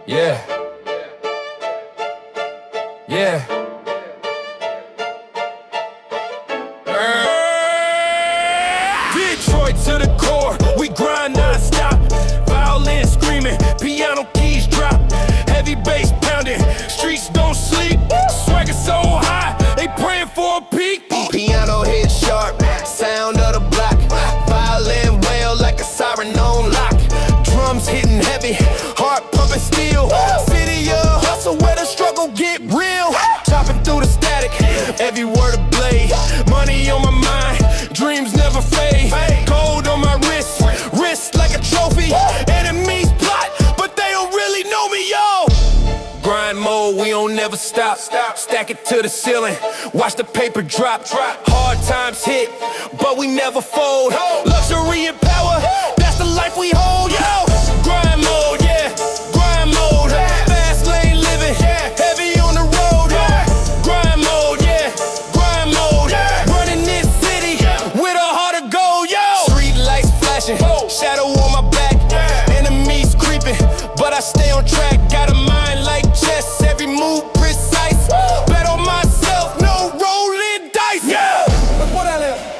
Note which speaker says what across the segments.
Speaker 1: Yeah. Yeah. Detroit to the core, we grind non-stop. Violin screaming, piano keys drop. Heavy bass pounding, streets don't sleep. Swagger so high, they praying for a peak.
Speaker 2: Piano hit sharp, sound of the block. Violin wail like a siren on lock. Drums hitting heavy, heart pumping steel. City of hustle where the struggle get real. Chopping through the static, every word a blade. Money on my mind, dreams never fade. Gold on my wrist, wrist like a trophy. Enemies plot, but they don't really know me, yo. Grind mode, we don't never stop. Stack it to the ceiling, watch the paper drop. Hard times hit, but we never fold. Luxury and power, that's the life we hold, yo. Grind mode, yeah, grind mode. Fast lane living, heavy on the road. Grind mode, yeah, grind mode. Running this city with a heart of gold, yo. Street lights flashing, shadow on my back. Enemies creeping, but I stay on track. Got a mind like chess, every move precise. Bet on myself, no rolling dice. Yeah. Let's put that in.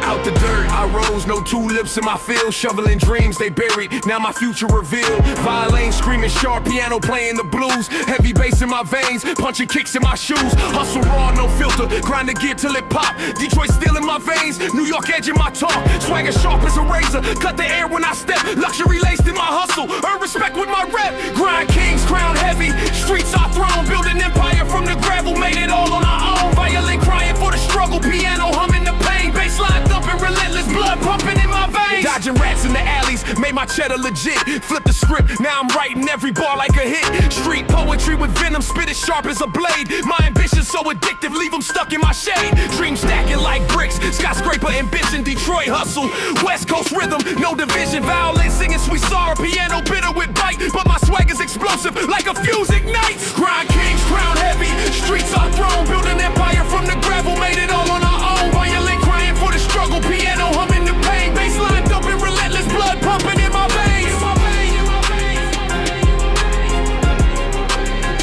Speaker 3: Out the dirt, I rose, no tulips in my field. Shoveling dreams, they buried, now my future revealed. Violin screaming sharp, piano playing the blues. Heavy bass in my veins, punching kicks in my shoes. Hustle raw, no filter, grind the gear till it pop. Detroit still in my veins, New York edge in my talk. Swagger sharp as a razor, cut the air when I step. Luxury laced in my hustle, earn respect with my rep. Grind kings, crown heavy, streets our throne. Build an empire from the gravel, made it all on our own. Violin crying for the struggle, piano humming the pain. Bassline thumping, relentless blood pumping in my veins. Dodging rats in the alleys, made my cheddar legit. Flip the script, now I'm writing every bar like a hit. Street poetry with venom, spit as sharp as a blade. My ambition so addictive, leave them stuck in my shade. Dreams stacking like bricks, skyscraper ambition. Detroit hustle, West Coast rhythm, no division. Violin singing sweet sorrow, piano bitter with bite. But my swag is explosive, like a fuse ignites. Grind kings, crown heavy, streets our throne. Build an empire from the gravel, made it all on our own. Violin crying for the struggle, piano humming the pain. Bassline thumping, relentless blood pumping in my veins.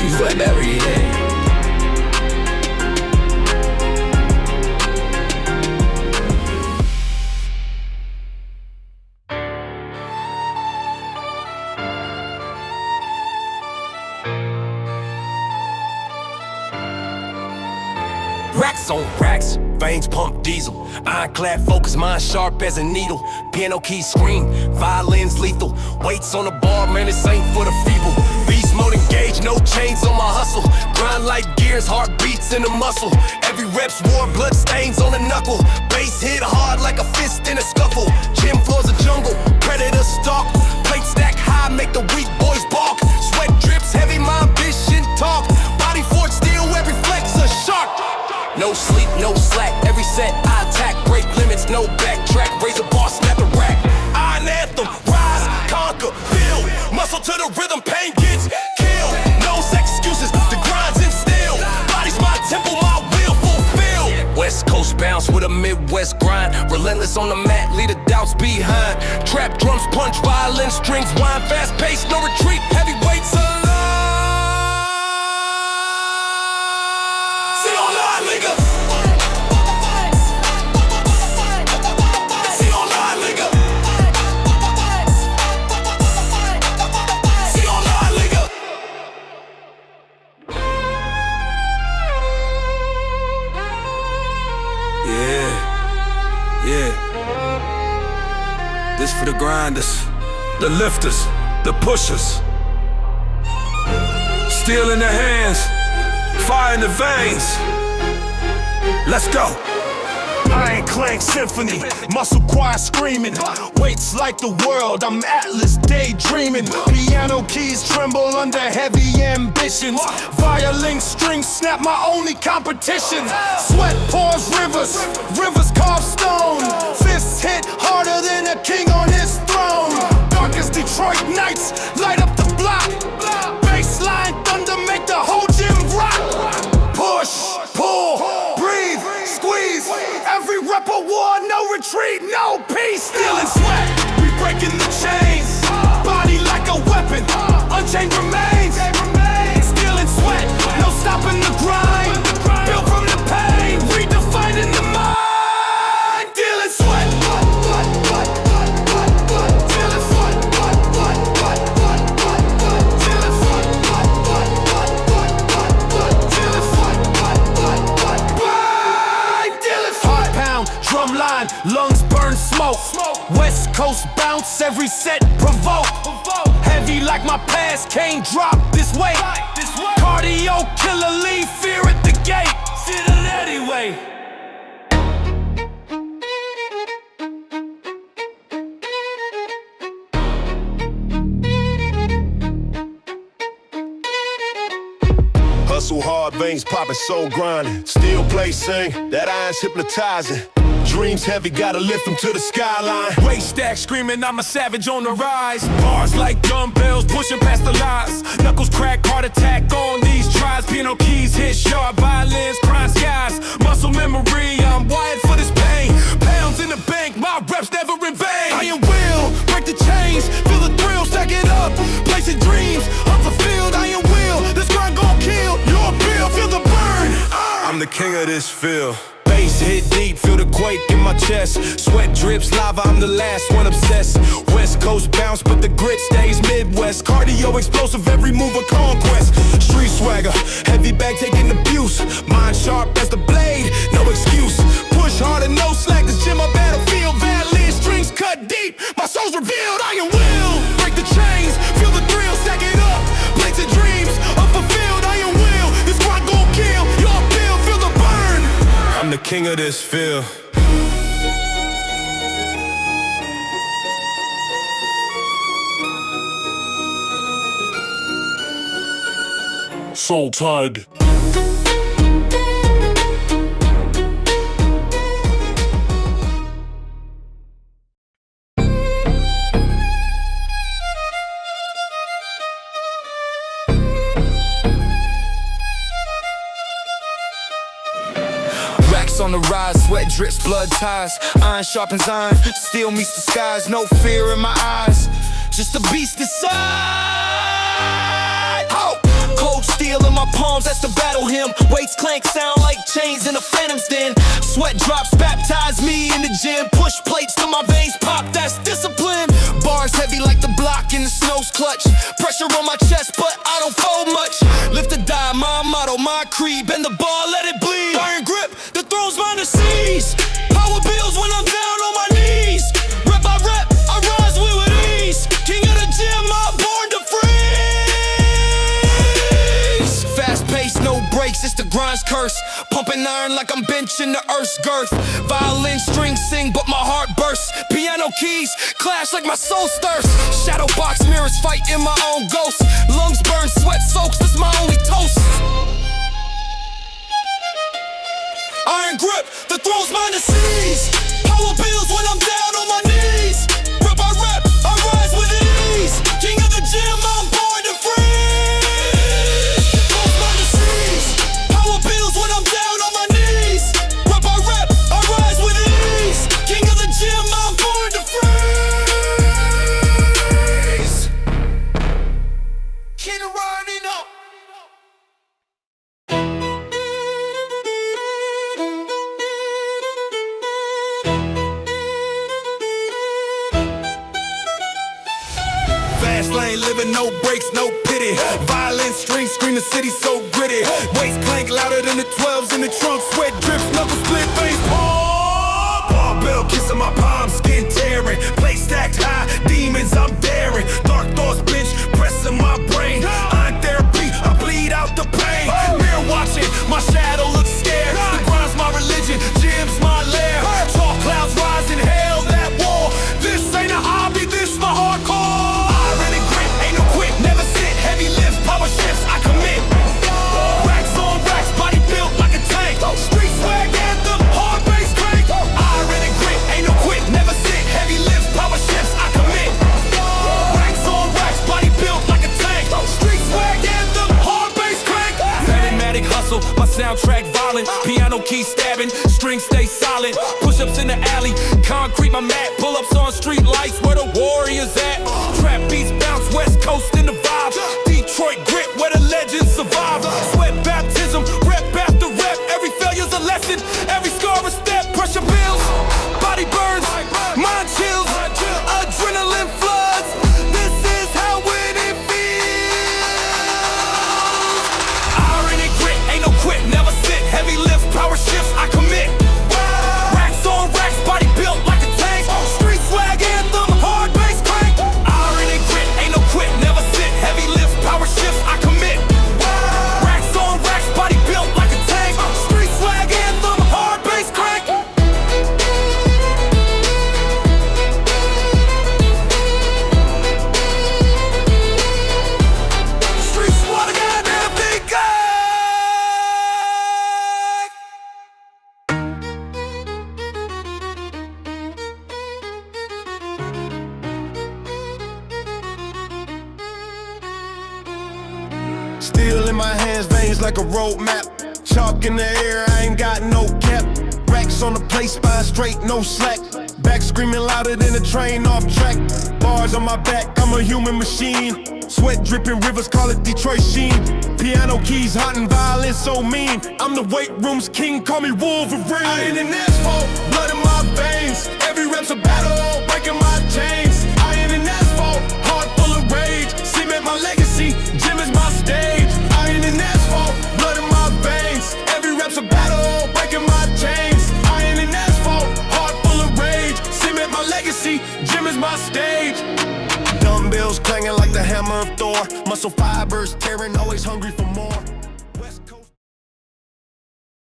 Speaker 2: You sweat every day.
Speaker 3: Racks on racks, veins pump diesel. Ironclad focus, mind sharp as a needle. Piano keys scream, violins lethal. Weights on the bar, man, this ain't for the feeble. Beast mode engaged, no chains on my hustle. Grind like gears, heartbeats in the muscle. Every rep's war, blood stains on the knuckle. Bass hit hard like a fist in a scuffle. Gym floors a jungle, predator stalk. Plate stack high, make the weak boys balk. Sweat drips, heavy, my ambition talk. Body forged steel, every flex a shark. No sleep, no slack, every set I attack. Break limits, no backtrack. Raise a bar, snap the rack. Iron anthem, rise, conquer, build. Muscle to the rhythm, pain gets killed. No excuses, the grind's instilled. Body's my temple, my will fulfilled. West Coast bounce with a Midwest grind. Relentless on the mat, leave the doubts behind. Trap drums, punch, violin strings, wine, fast pace, no retreat. Heavyweights alive. See online, nigga. See online, nigga. See online, nigga.
Speaker 4: Yeah. This for the grinders, the lifters, the pushers. Steel in the hands, fire in the veins. Let's go.
Speaker 5: Iron clank symphony, muscle choir screaming. Weights like the world, I'm Atlas daydreaming. Piano keys tremble under heavy ambitions. Violin strings snap, my only competition. Sweat pours rivers, rivers carve stone. Fists hit harder than a king on his throne. Darkest Detroit nights light up the block. Bassline thunder make the whole gym rock. Push, push. retreat, no peace. Stealing sweat, we breaking the chains. Body like a weapon, unchained remains. Stealing sweat, no stopping the grind. Built from the pain, redefining the mind. Dealing sweat. Drumline, lungs burn smoke. West Coast bounce, every set provoke. Heavy like my past, can't drop this weight. Cardio killer, leave fear at the gate. Did it anyway.
Speaker 6: Hustle hard, veins popping, soul grinding. Still play, sing, that iron's hypnotizing. Dreams heavy, gotta lift them to the skyline.
Speaker 3: Weight stack screaming, I'm a savage on the rise. Bars like dumbbells, pushing past the lies. Knuckles crack, heart attack on these tries. Piano keys hit sharp, violins, crying skies. Muscle memory, I'm wired for this pain. Pounds in the bank, my reps never in vain.
Speaker 5: Iron will, break the chains, feel the thrill, stack it up. Placing dreams, unfulfilled, iron will. This grind gon' kill your bill, feel the burn.
Speaker 6: I'm the king of this field.
Speaker 3: Bass hit deep, feel the quake in my chest. Sweat drips, lava, I'm the last one obsessed. West Coast bounce, but the grit stays Midwest. Cardio explosive, every move a conquest. Street swagger, heavy bag taking abuse. Mind sharp as the blade, no excuse. Push harder, no slack, this gym my battlefield. Valid strings cut deep, my soul's revealed. Iron will, break the chains, feel the thrill, stack it up. Plates and dreams, unfulfilled, iron will. This grind gon' kill, your bill, feel the burn.
Speaker 6: I'm the king of this field.
Speaker 5: Soul Tide.
Speaker 2: On the rise, sweat drips, blood ties. Iron sharpens iron, steel meets the skies. No fear in my eyes, just a beast inside. Oh! Cold steel in my palms, that's the battle hymn. Weights clank, sound like chains in a phantom's den. Sweat drops, baptize me in the gym. Push plates till my veins pop, that's discipline. Bars heavy like the block in the snow's clutch. Pressure on my chest, but I don't fold much. Lift or die, my motto, my creed. Bend the bar, let it bleed. Iron grip, the throne's mine to seize. Power bills when I'm down on my knees. Rep by rep, I rise with ease. King of the gym, I'm born to freeze. Fast pace, no breaks, it's the grind's curse. Pumping iron like I'm benching the earth's girth. Violin strings sing, but my heart bursts. Piano keys clash like my soul's thirst. Shadow box mirrors fight in my own ghost. Lungs burn, sweat soaks, that's my only toast. Iron grip, the throne's mine to seize. Power bills when I'm down on my knees. Rep by rep, I rise with ease. King of the gym, I'm born to freeze. Throne's mine to seize. Power bills when I'm down on my knees. Rep by rep, I rise with ease. King of the gym, I'm born to freeze. Kid running up.
Speaker 3: Fast lane living, no brakes, no pity. Violent strings scream the city so gritty. Weights clank louder than the 12s in the trunk. Sweat drips, knuckles split, face palm. Barbell kissing my palms, skin tearing. Plate stacked high, demons I'm daring. Dark thoughts bench, pressing my brain. Iron therapy, I bleed out the pain. Mirror watching, my shadow looks scared. The grind's my religion, gym's my lair. Chalk clouds rising, hail that wall. This ain't a hobby, this my hardcore. Iron and grit, ain't no quit, never sit. Heavy lifts, power shifts, I commit. Racks on racks, body built like a tank. Street swag anthem, hard bass crank. Iron and grit, ain't no quit, never sit. Heavy lifts, power shifts, I commit. Racks
Speaker 1: hustle, my soundtrack violent. Piano keys stabbing, strings stay solid. Push-ups in the alley, concrete my mat. Pull-ups on street lights where the warriors at. Trap beats bounce, West Coast in the vibe. Detroit grit where the legends survive. Sweat baptism, rep after rep. Every failure's a lesson, every scar a step. Pressure builds, body burns, mind chills, adrenaline floods. This is how winning feels. Iron and grit, ain't no quit, never sit. Heavy lift, power shifts, I commit. Racks on racks, body built like a tank. Street swag anthem, hard bass crank. Iron and grit, ain't no quit, never sit. Heavy lift, power shifts, I commit. Racks on racks, body built like a tank. Street swag anthem, hard bass crank. Streets wanna get everything good.
Speaker 6: Steel in my hands, veins like a road map. Chalk in the air, I ain't got no cap. Racks on the place, spine straight, no slack. Back screaming louder than a train off track. Bars on my back, I'm a human machine. Sweat dripping rivers, call it Detroit Sheen. Piano keys hot and violin so mean. I'm the weight room's king, call me Wolverine. I ain't an asphalt, blood in my veins. Every rap's a battle, breaking my chains.